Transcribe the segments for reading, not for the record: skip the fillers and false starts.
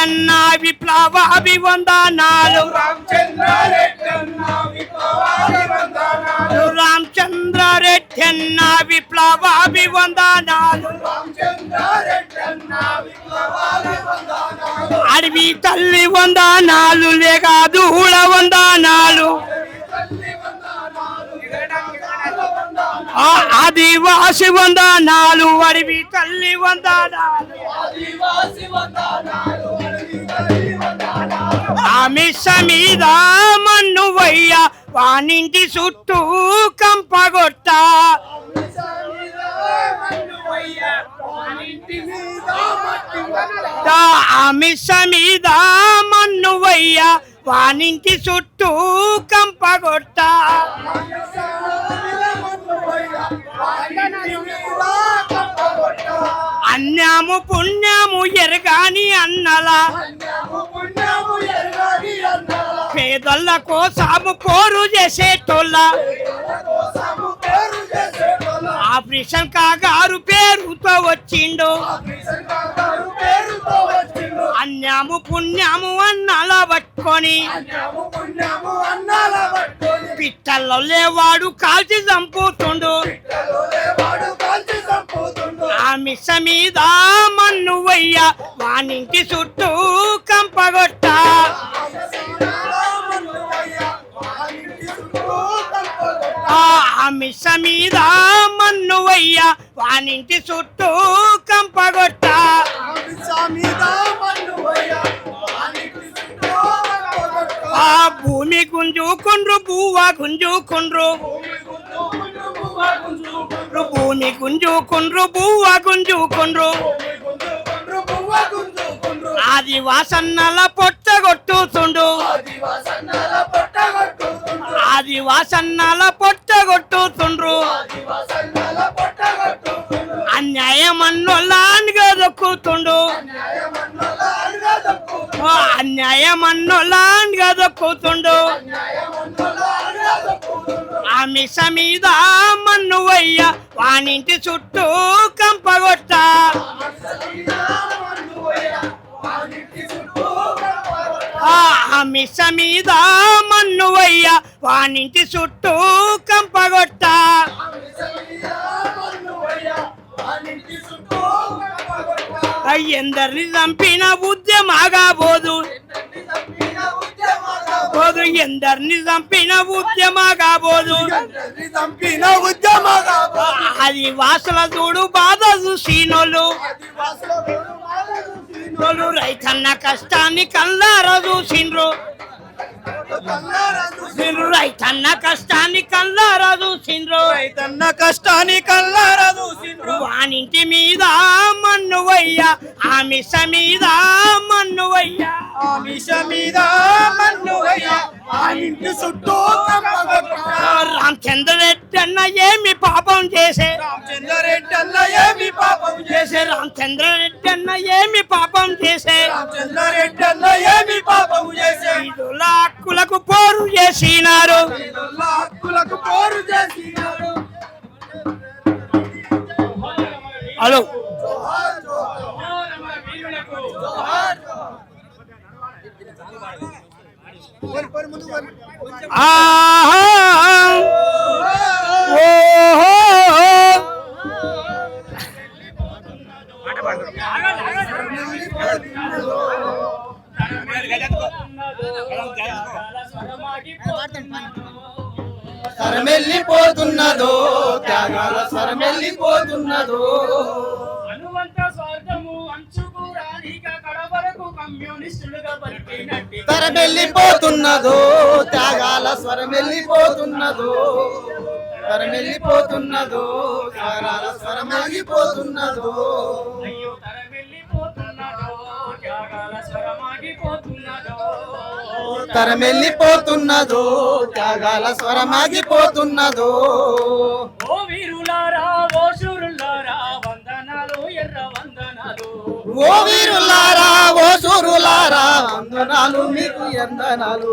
అన్న విప్లవాభివందనాలు రామచంద్రారెడ్డి అన్న విప్లవాభివందనాలు అడవి తల్లి వందనాలు లేక దూడ వందనాలు ఆదివాసి వందనాలు అడవి తల్లి వందనాలు ఆమిష మీద మన్నువయ్య వానింటి చుట్టూ కంపగొట్ట ఆమిష మీద మన్నువయ్య వానింటి చుట్టూ కంపగొట్ట అన్యాము పుణ్యము ఎరగాని అన్నలా పేదల కోసము పోరు చేసేటోళ్ళ ఆపరేషన్ కాగారు పేరుతో వచ్చిండు అన్యాము పుణ్యము అన్నాల పట్టుకొని పిట్టల్లో లేవాడు కాల్చి చంపుతుండు ఆ మిస మీద మన్నువయ్య వానింటి చుట్టూ కంపగొట్ట ఆ మిస మీద మన్నువయ్య వానింటి చుట్టూ కంపగొట్ట ఆ భూమి గుంజుకుండ్రు బువ్వ గుంజుకుండ్రు భూమి గుంజుకుండ్రు బువ్వ గుంజుకుండ్రు ఆదివాసన్నల పొట్టగొట్టుతుండు ఆదివాసన్నల పొట్టగొట్టుతుండ్రు అన్యాయమన్నోళ్ళగా దొక్కుతుండు అన్యాయమన్నోళ్ళగా దొక్కుతుండు ఆ మిస మీద మన్నువయ్య వానింటి చుట్టూ కంపగొట్ట ఆ మిస మీద మన్నువయ్య వానింటి చుట్టూ కంపగొట్ట ఎందరిని చంపిన ఉద్యమాగాబోదు ఎందరిని చంపిన ఉద్యమాగాబోదు అది వాసుల చూడు బాధ చూసినోళ్ళు రైతన్న కష్టాన్ని కళ్ళారా చూసిండ్రు రైతన్న కష్టాన్ని కళ్ళారా చూసిండ్రు రైతన్న కష్టాన్ని కళ్ళారా చూసిండ్రు వానింటి మీద మన్నువయ్య ఆ మిస మీద మన్నువయ్య ఆమిష మీద మన్నువయ్య ఆనింటి చుట్టూ రామచంద్రరెడ్డి అన్న ఏమి పాపం చేసే రామచంద్రరెడ్డి అన్న ఏమి పాపం చేసే రామచంద్రరెడ్డి అన్న ఏమి పాపం చేసే రామచంద్రరెడ్డి అన్న ఏమి పాపం చేసే ఈదుల హక్కులకు పోరు చేసినారు హక్కులకు పోరు చేసినారు హలో స్వరమెల్లిపోతున్నదో త్యాగాల స్వరమెల్లిపోతున్నదో అనువంత స్వార్థము అంచుకురానిక కడవరకు కమ్యూనిస్టులుగా పలికినట్టి తరమెల్లిపోతున్నదో త్యాగాల స్వరమెల్లిపోతున్నదో తరమెల్లిపోతున్నదో త్యాగాల స్వరమాగిపోతున్నదో అయ్యో తరమెల్లిపోతున్నదో త్యాగాల స్వరమాగిపోతున్నదో తరమెల్లిపోతున్నదో త్యాగాల స్వరమాగిపోతున్నదో ఓ వీరులారా ఓ శూరులారా వందనాలు ఎర్ర వందనాలు ఓ వీరులారా ఓ శూరులారా వందనాలు మీకు వందనాలు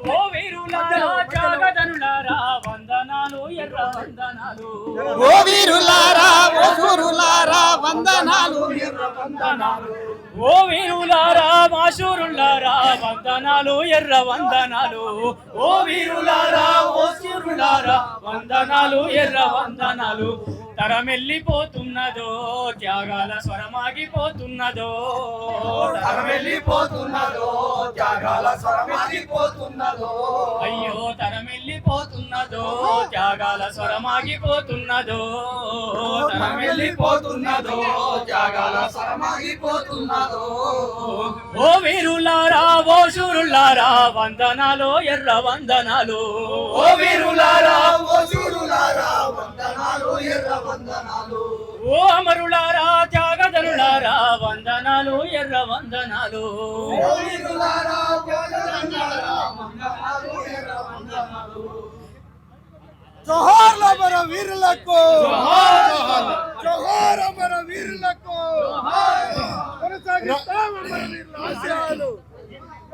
ఓ వీరులారా త్యాగధనులారా వందనాలు ఎర్ర వందనాలు ఓ వీరులారా ఓ శూరులారా వందనాలు ఎర్ర వందనాలు ఓ వీరులారా మా శూరులారా వందనాలు ఎర్ర వందనాలు ఓ వీరులారా ఓ శూరులారా వందనాలు ఎర్ర వందనాలు తరమెల్లిపోతున్నదో త్యాగాల స్వరమాగిపోతున్నదో తరమెల్లిపోతున్నదో త్యాగాల స్వరమాగిపోతున్నదో అయ్యో తరమెల్లిపోతున్నదో త్యాగాల స్వరమాగిపోతున్నదో తరమెల్లిపోతున్నదో త్యాగాల స్వరమాగిపోతున్నదో ఓ వీరులారా ఓ శూరులారా వందనాలు ఎర్ర వందనాలు ఓ వీరులారా ఓ శూరులారా వందనాలు ఎర్ర వందనాలు ఓ అమరులారా త్యాగధనులారా వందనాలు ఎర్ర వందనాలు ఓ వీరులారా త్యాగధనులారా వందనాలు ఎర్ర వందనాలు జోహార్ అమర వీరులకు జోహార్ జోహార్ అమర వీరులకు కొనసాగిస్తాం అమర వీరుల ఆశయాలు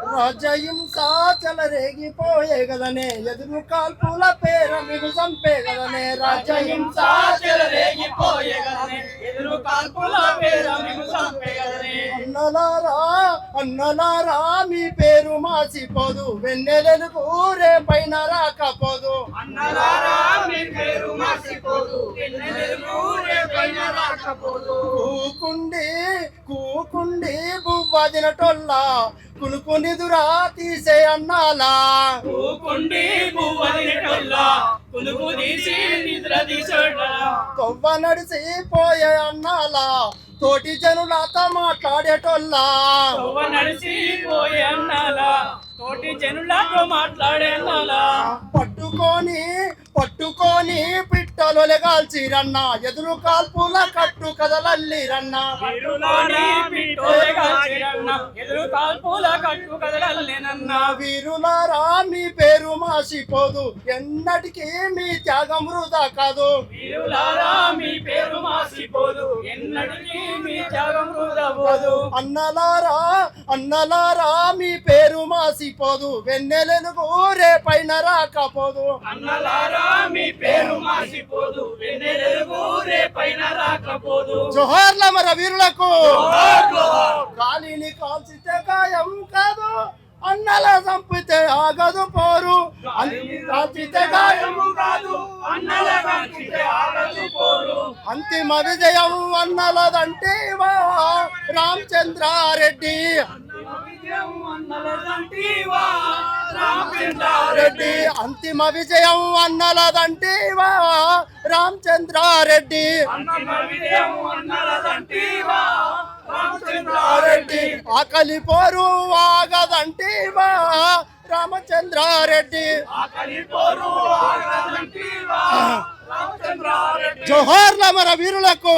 రాజహింస చెలరేగిపోయే గదనే ఎదురు కాల్పుల పేర మీకు చంపే గదనే రాజహింస చెలరేగిపోయే గదనే ఎదురు కాల్పుల పేర మీకు చంపే గదనే అన్నలారా అన్నలారా మీ పేరు మాసిపోదు వెన్నెలకు రేపైన రాకపోదు అన్నలారా మీ పేరు మర్చిపోదు వెన్నెలకు రేపైన రాకపోదు కూకుండి బువ్వదినటొల్లా కునుకునిదురా తీసే అన్నాలా కూకుండి పువ్వదినటొల్లా కులుపు తీసి నిద్ర తీసోళ్ళ తొవ్వ నడిసి పోయే అన్నాలా తోటి జనులతో మాట్లాడేటోల్లా తొవ్వ నడిసి పోయే అన్నాలా తోటి జనులతో మాట్లాడే అన్నాలా పట్టుకొని పిట్టలు కాల్చిరన్న ఎదురు కాల్పుల కట్టు కదలల్లిరన్న ఎదురు కాల్పుల కట్టు కదలల్లేనన్న వీరులారా మీ పేరు మాసిపోదు ఎన్నటికీ మీ త్యాగం వృధా కాదు వీరులారా మీ పేరు మాసిపోదు ఎన్నటికీ మీ త్యాగం వృధా పోదు అన్నలారా మీ పేరు మాసిపోదు వెన్నెలకు రేపైన రాకపోదు అన్నలారా మీ పేరు మాసిపోదు వెన్నెలకు రేపైన రాకపోదు జోహార్ల మన వీరులకు గాలిని కాల్చితే గాయం కాదు అన్నల చంపితే ఆగదు పోరు కాల్చితే గాయము కాదు అన్నల కాల్చితే ఆగదు పోరు అంతిమ విజయం అన్నలదంటే రామచంద్రారెడ్డి రెడ్డి అంతిమ విజయం అన్నలదంటీవా రామచంద్రారెడ్డి రెడ్డి ఆకలి పోరు ఆగదంటీవా రామచంద్రారెడ్డి జోహార్ల మన వీరులకు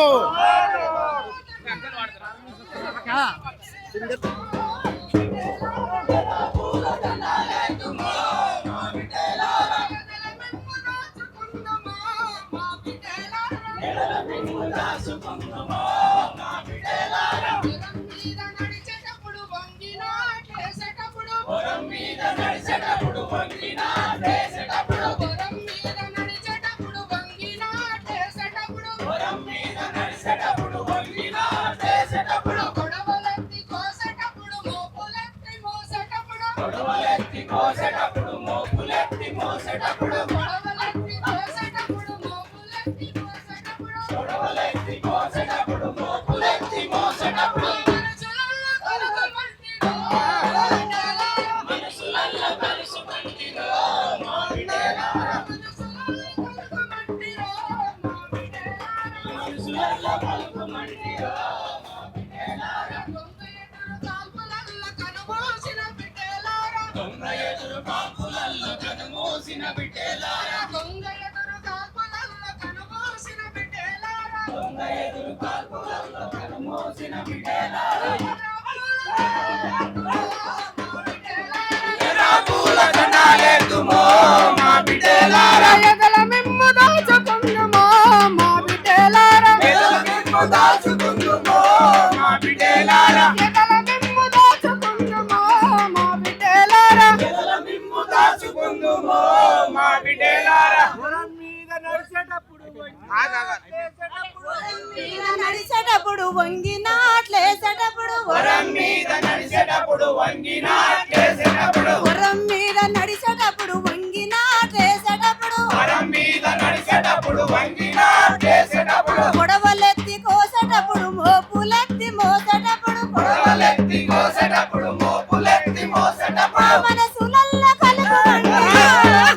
నడిచేటప్పుడు వంగినాట్లేసేటప్పుడు వరం మీద నడిచేటప్పుడు వంగినాటేసేటప్పుడు గుర్రం మీద నడిచేటప్పుడు వంగినాటేసేటప్పుడు వరం మీద నడిచేటప్పుడు వంగినాటేసేటప్పుడు గొడవలెత్తి కోసేటప్పుడు మోపులెత్తి మోసేటప్పుడు గొడవలెత్తి కోసేటప్పుడు మోపులెత్తి మోసేటప్పుడు మనసులల్ల కలుగు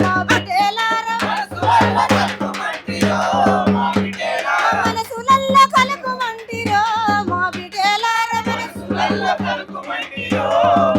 మా బిడ్డలారా మనసులల్ల కలుగుమంటిరో మా బిడ్డలారా మనసులల్ల కలుగుమంటిరో మా బిడ్డలారా మనసులల్ల కలుగుమంటిరో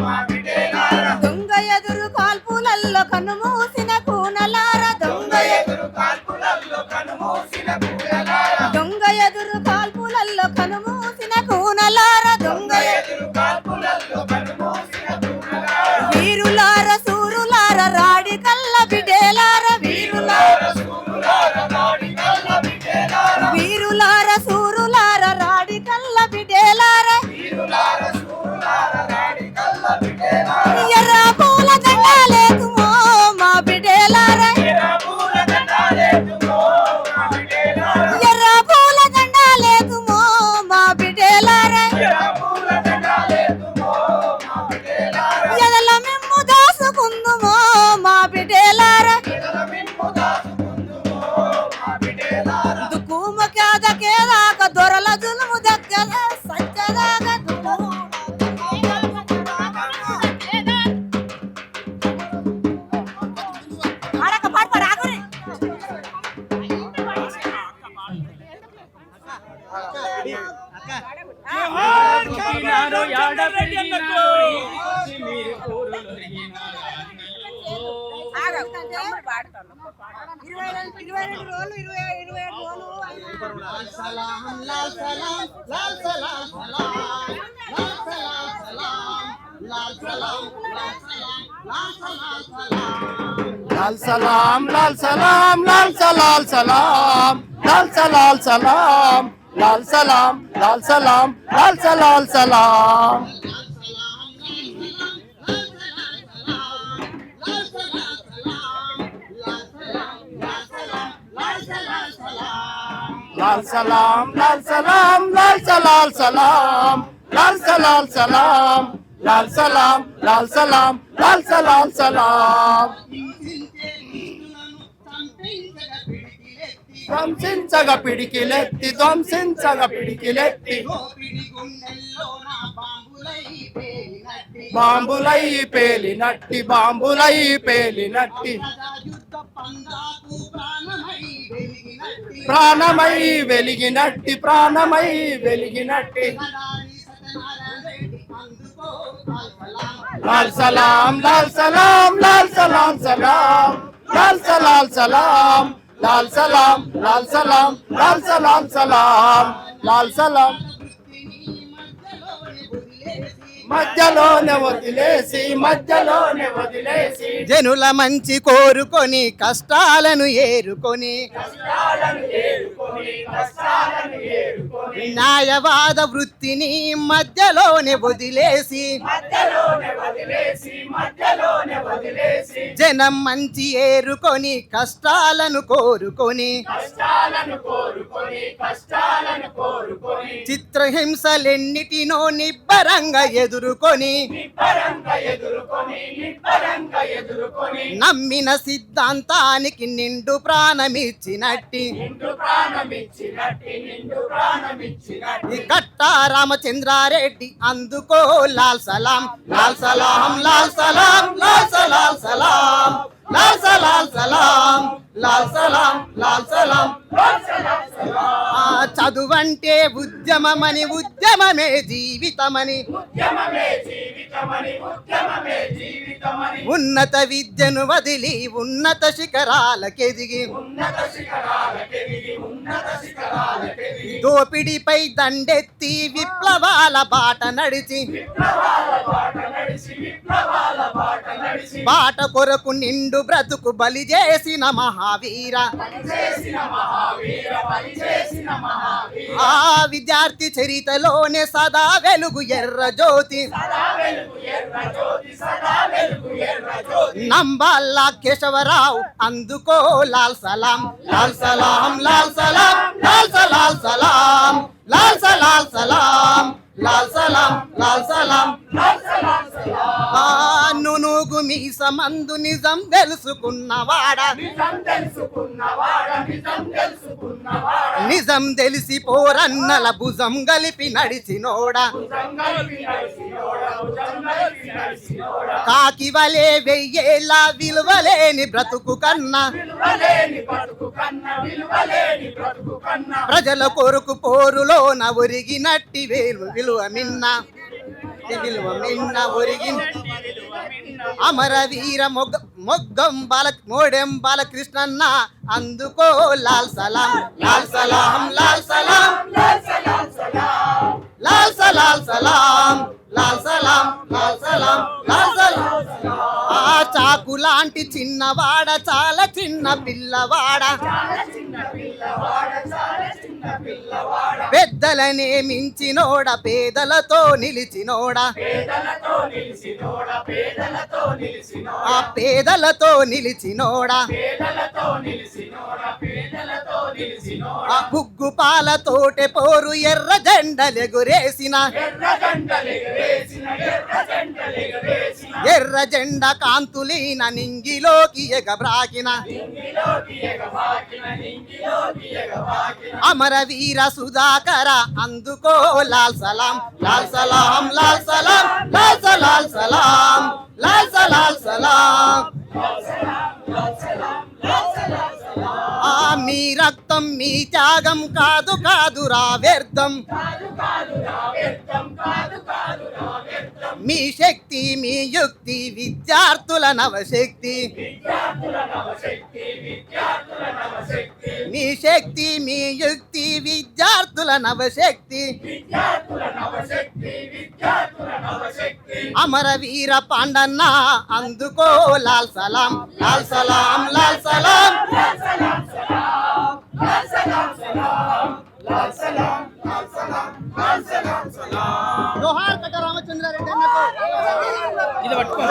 మా బిడ్డలారా దొంగ ఎదురు కాల్పులల్లో కనుమూసిన కూనలారా దొంగ ఎదురు కాల్పులలో కనుమూసిన కూడలారా దొంగ ఎదురు కాల్పులల్లో కనుమూసిన కూనలారా దొంగ ఎదురు కాల్పులలో కనుమూసిన కూడలారా వీరులార సూరులార రాడి కల్ల బిడ్డలార వీరులార సూరులార నాడి కల్ల బిడ్డలారా వీరులార సూరులార రాడి కల్ల బిడ్డలార వీరులార సూరులార నాడి కల్ల బిడ్డలారా ఎర్ర పూల దండాలేకుమో మా బిడ్డలార ఎర్ర పూల దండాలేకుమో మా బిడ్డలారా ఎర్ర పూల దండాలేకుమో మా బిడ్డలార ఎర్ర పూల దండాలేకుమో మా బిడ్డలారా ఎదల మిమ్ము దాసుకుందుమో మా బిడ్డలార ఎదల మిమ్ము దాసుకుందుమో మా బిడ్డలారా దుకుమ కేదాక దొరల జులుము దగ్గర సచ్చదాగ ఆడక పాట రాగురి పుట్టినారు యాడ పెరిగినారు ఈ మీరు కూరులొరిగినారు लाल सलाम लाल सलाम लाल सलाल सलाम लाल सलाल सलाम लाल सलाम लाल सलाम लाल सलाल सलाम लाल सलाम लाल सलाम लाल सलाल सलाम लाल सलाल सलाम लाल सलाम लाल सलाम लाल सलाल सलाम ధ్వంసించగా పిడికిలెత్తి ధ్వంసించగా పిడికిలెత్తి బాంబులై పేలినట్టి బాంబులై పేలినట్టి ప్రాణమై వెలిగినట్టి ప్రాణమై వెలిగినట్టి లాల్ సలాం లాల్ సలాం లాల్ సలాం సలాం లాల్ సలాల్ సలాం लाल सलाम लाल सलाम लाल सलाम सलाम लाल सलाम మధ్యలోనే వదిలేసి జనుల మంచి కోరుకొని కష్టాలను ఏరుకొని న్యాయవాద వృత్తిని మధ్యలోనే వదిలేసి జనం మంచి ఏరుకొని కష్టాలను కోరుకొని చిత్రహింసలెన్నిటినో నిబ్బరంగా ఎదుర్కొని నమ్మిన సిద్ధాంతానికి నిండు ప్రాణమిచ్చినట్టి ఈ కట్టా రామచంద్రారెడ్డి అందుకో లాల్ సలాం లాల్ సలాం లాల్ సలాం లాల్ సలాల్ సలాం లాల్ సలాల్ సలాం లాల్ సలాం లాల్ సలాం ఆ చదువంటే ఉద్యమమని ఉద్యమమే జీవితమని ఉన్నత విద్యను వదిలి ఉన్నత శిఖరాలకెదిగి దోపిడిపై దండెత్తి విప్లవాల బాట నడిచి బాట కొరకు నిండు బ్రతుకు బలి చేసిన మహావీర ఆ విద్యార్థి చరితలోనే సదా వెలుగు ఎర్ర జ్యోతి నంబాల్లా కేశవరావు అందుకో లాల్ సలాం లాల్ సలాం లాల్ సలాం లాల్ సలాల్ సలాం లాల్ సలాల్ సలాం లాల్ సలాం లాల్ సలాం ఆ నునుగు మీసమందు నిజం తెలుసుకున్నవాడా నిజం తెలిసి పోరన్నల భుజం గలిపి నడిచినోడా కాకి వలే వెయ్యేళ్ళ విలువలేని బ్రతుకు కన్నా ప్రజల కొరకు పోరులోన ఒరిగినట్టి విలువ మిన్న ఒరిగి అమరవీర మొగ్గం మోడెం బాలకృష్ణన్న అందుకో లాల్ సలాం లాల్ సలాం లాల్ సలాం లాల్ సలాం లాల్ సలాం లాల్ సలాం లాల్ సలాం లాల్ సలాం ఆ చాకు లాంటి చిన్నవాడ చాలా చిన్న పిల్లవాడ పెద్దలనే మించినోడ పేదలతో నిలిచినోడా ఆ పేదలతో నిలిచినోడా ఆ బుగ్గు పాలతోటే పోరు ఎర్ర జెండలెగురేసిన ఎర్ర జెండ కాంతులీన నింగిలోకి ఎగబ్రాకిన అమరవీర సుధాకర అందుకో లాల్ సలాం లాల్ సలాం లాల్ సలాం లాల్ సలాల్ సలాం లాల్ సలాల్ సలాం ఆ మీ రక్తం మీ త్యాగం కాదు కాదురా వ్యర్థం మీ శక్తి మీ యుక్తి విద్యార్థుల నవశక్తి మీ శక్తి మీ యుక్తి విద్యార్థుల నవశక్తి అమరవీర పాండన్న అందుకో లాల్ సలాం లాల్ సలాం లాల్ సలాం జోహార్ కట రామచంద్రారెడ్డి అన్నకు ఇది పట్టుకో